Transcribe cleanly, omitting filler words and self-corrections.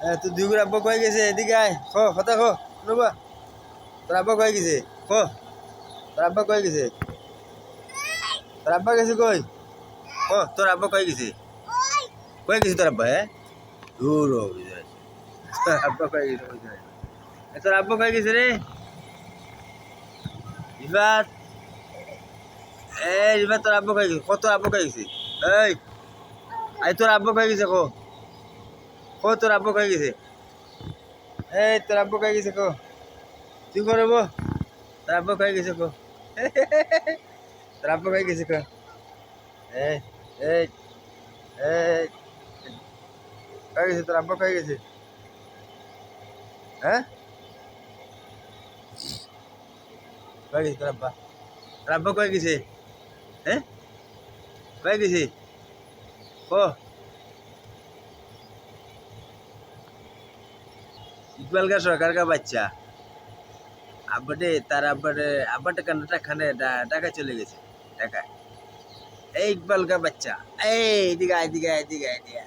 তুই দুই করে আব্বা কয়ে গেছে এদিকে আয় কথা খো শুনবা তোর আব্বা কয়ে গেছে তোর আব্বা কয়ে গেছে তোর আব্বা গেছে কই তোর আব্বা কয়ে গেছে তোর আব্বা হ্যাঁ দূর তোর আব্বা কয়ে গেছে তোর আব্বা কয়ে গেছে রে রিফাত রিফাত তোর আব্বা কয়ে গেছে তোর আব্বা কয়ে গেছে এই আই তোর আব্বা কয়ে গেছে তোর আব্বা কয়ে গেছে তোর আব্বা কয়ে গেছে তুই করবো তোর আব্বা কয়ে গেছে তোর আব্বা কয়ে গেছে এই এই এই কয়ে গেছে তোর আব্বা কয়ে গেছে হ্যাঁ কয়ে গেছে তোর আব্বা কয়ে গেছে হ্যাঁ কয়ে গেছে ইকবাল का সরকার का বাচ্চা তার আব্বাটা খানে ঢাকা চলে গেছে ঢাকা এই ইকবাল का বাচ্চা এই এদিকে